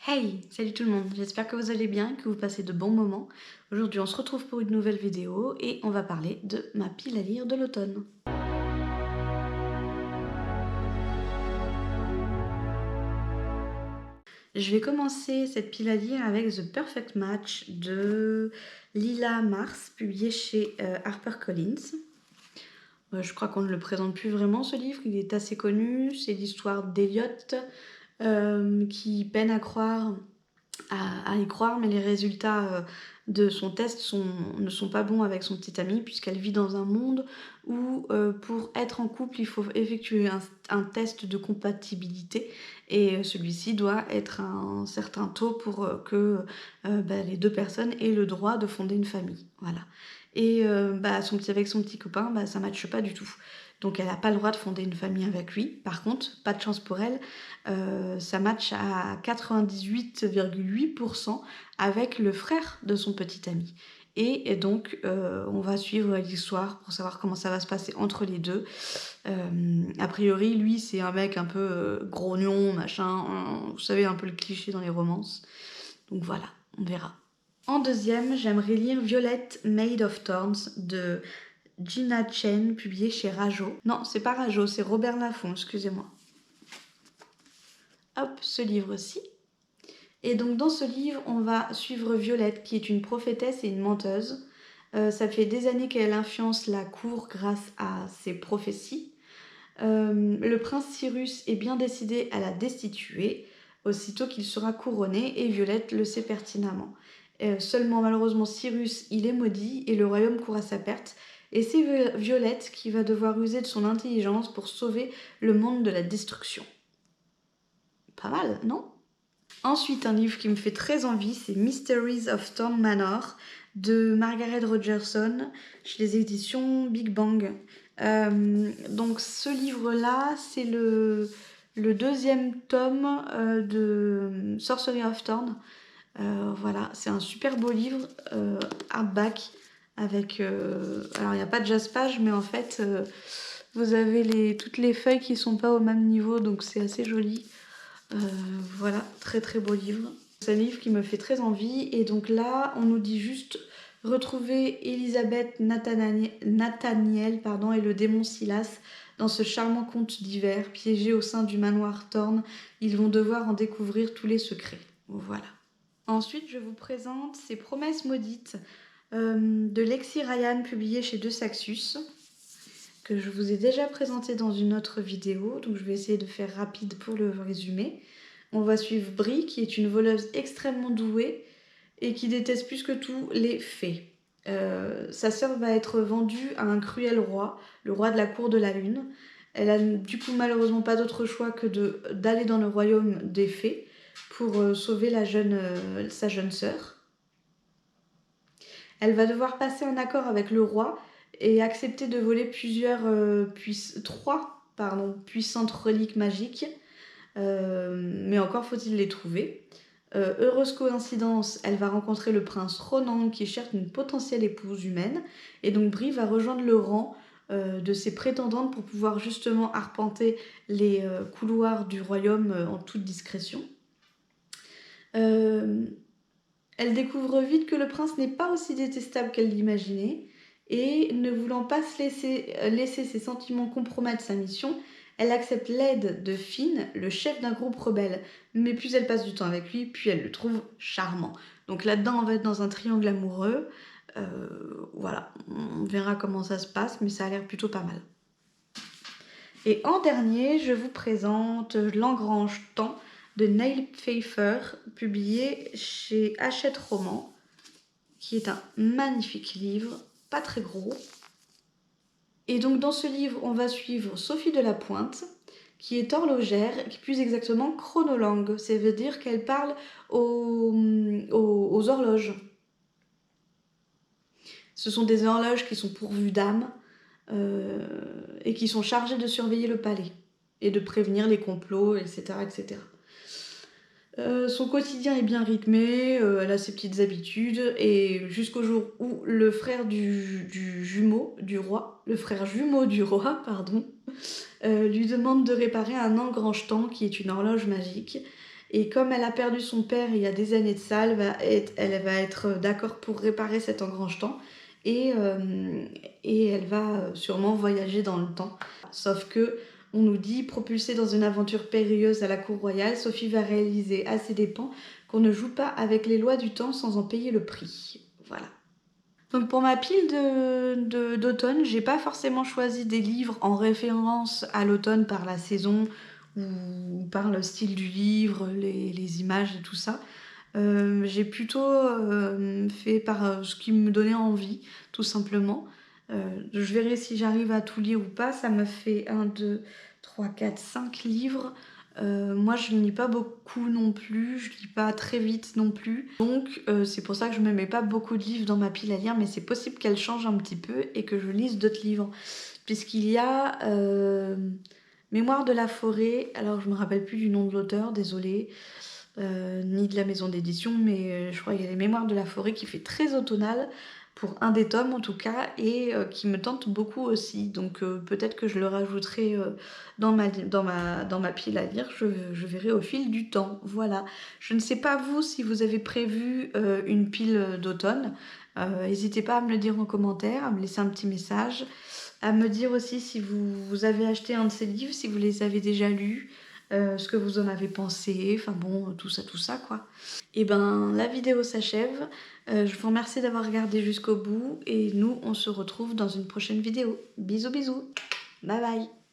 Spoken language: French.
Hey! Salut tout le monde, j'espère que vous allez bien, que vous passez de bons moments. Aujourd'hui, on se retrouve pour une nouvelle vidéo et on va parler de ma pile à lire de l'automne. Je vais commencer cette pile à lire avec The Perfect Match de Lila Mars, publié chez HarperCollins. Je crois qu'on ne le présente plus vraiment ce livre, il est assez connu, c'est l'histoire d'Eliot qui peine à y croire, mais les résultats de son test ne sont pas bons avec son petit ami, puisqu'elle vit dans un monde où pour être en couple, il faut effectuer un test de compatibilité, et celui-ci doit être à un certain taux pour que les deux personnes aient le droit de fonder une famille. Voilà. Et avec son petit copain, ça ne matche pas du tout. Donc elle n'a pas le droit de fonder une famille avec lui. Par contre, pas de chance pour elle, ça match à 98,8% avec le frère de son petit ami. Et donc, on va suivre l'histoire pour savoir comment ça va se passer entre les deux. A priori, lui, c'est un mec un peu grognon, machin, vous savez, un peu le cliché dans les romances. Donc voilà, on verra. En deuxième, j'aimerais lire Violette Made of Thorns de Gina Chen, publié chez Rajo. Non, c'est pas Rajo, c'est Robert Laffont, excusez-moi. Hop, ce livre-ci. Et donc dans ce livre, on va suivre Violette, qui est une prophétesse et une menteuse. Ça fait des années qu'elle influence la cour grâce à ses prophéties. Le prince Cyrus est bien décidé à la destituer, aussitôt qu'il sera couronné, et Violette le sait pertinemment. Seulement malheureusement Cyrus, il est maudit, et le royaume court à sa perte. Et c'est Violette qui va devoir user de son intelligence pour sauver le monde de la destruction. Pas mal, non ? Ensuite, un livre qui me fait très envie, c'est Mysteries of Thorn Manor de Margaret Rogerson, chez les éditions Big Bang. Donc ce livre-là, c'est le deuxième tome de Sorcery of Thorn. Voilà, c'est un super beau livre, hardback, avec... alors il n'y a pas de jaspage, mais en fait, vous avez toutes les feuilles qui ne sont pas au même niveau, donc c'est assez joli. Voilà, très très beau livre. C'est un livre qui me fait très envie, et donc là, on nous dit juste retrouver Elisabeth Nathaniel et le démon Silas dans ce charmant conte d'hiver, piégés au sein du manoir Thorn. Ils vont devoir en découvrir tous les secrets. Voilà. Ensuite, je vous présente Ces promesses maudites de Lexi Ryan, publié chez De Saxus, que je vous ai déjà présenté dans une autre vidéo, donc je vais essayer de faire rapide pour le résumer. On va suivre Brie, qui est une voleuse extrêmement douée et qui déteste plus que tout les fées. Sa sœur va être vendue à un cruel roi, le roi de la cour de la lune. Elle a du coup malheureusement pas d'autre choix que d'aller dans le royaume des fées pour sauver sa jeune sœur. Elle va devoir passer en accord avec le roi et accepter de voler trois puissantes reliques magiques, mais encore faut-il les trouver. Heureuse coïncidence, elle va rencontrer le prince Ronan qui cherche une potentielle épouse humaine, et donc Brie va rejoindre le rang de ses prétendantes pour pouvoir justement arpenter les couloirs du royaume en toute discrétion. Elle découvre vite que le prince n'est pas aussi détestable qu'elle l'imaginait, et ne voulant pas laisser ses sentiments compromettre sa mission, elle accepte l'aide de Finn, le chef d'un groupe rebelle. Mais plus elle passe du temps avec lui, puis elle le trouve charmant. Donc là-dedans, on va être dans un triangle amoureux. Voilà, on verra comment ça se passe, mais ça a l'air plutôt pas mal. Et en dernier, je vous présente L'Engrange Temps de Neil Pfeiffer, publié chez Hachette Roman, qui est un magnifique livre, pas très gros. Et donc dans ce livre, on va suivre Sophie de la Pointe, qui est horlogère, qui plus exactement chronolangue. Ça veut dire qu'elle parle aux horloges. Ce sont des horloges qui sont pourvues d'âme et qui sont chargées de surveiller le palais et de prévenir les complots, etc. etc. Son quotidien est bien rythmé, elle a ses petites habitudes, et jusqu'au jour où le frère jumeau du roi, lui demande de réparer un engrange-temps qui est une horloge magique, Et comme elle a perdu son père il y a des années de ça, elle va être d'accord pour réparer cet engrange-temps. Et elle va sûrement voyager dans le temps. Sauf que on nous dit, propulsée dans une aventure périlleuse à la cour royale, Sophie va réaliser à ses dépens qu'on ne joue pas avec les lois du temps sans en payer le prix. Voilà. Donc pour ma pile d'automne, j'ai pas forcément choisi des livres en référence à l'automne par la saison ou par le style du livre, les images et tout ça. J'ai plutôt fait par ce qui me donnait envie, tout simplement. Je verrai si j'arrive à tout lire ou pas. Ça me fait 1, 2, 3, 4, 5 livres. Moi, je ne lis pas beaucoup non plus. Je lis pas très vite non plus. Donc, c'est pour ça que je ne me mets pas beaucoup de livres dans ma pile à lire. Mais c'est possible qu'elle change un petit peu et que je lise d'autres livres. Puisqu'il y a Mémoire de la forêt. Alors, je me rappelle plus du nom de l'auteur, désolée. Ni de la maison d'édition, mais je crois qu'il y a les Mémoires de la forêt qui fait très automnal pour un des tomes en tout cas, et qui me tente beaucoup aussi. Donc peut-être que je le rajouterai dans ma pile à lire, je verrai au fil du temps. Voilà. Je ne sais pas vous si vous avez prévu une pile d'automne. N'hésitez pas à me le dire en commentaire, à me laisser un petit message, à me dire aussi si vous avez acheté un de ces livres, si vous les avez déjà lus. Ce que vous en avez pensé, enfin bon, tout ça quoi. Et ben la vidéo s'achève, je vous remercie d'avoir regardé jusqu'au bout et nous on se retrouve dans une prochaine vidéo. Bisous bisous, bye bye.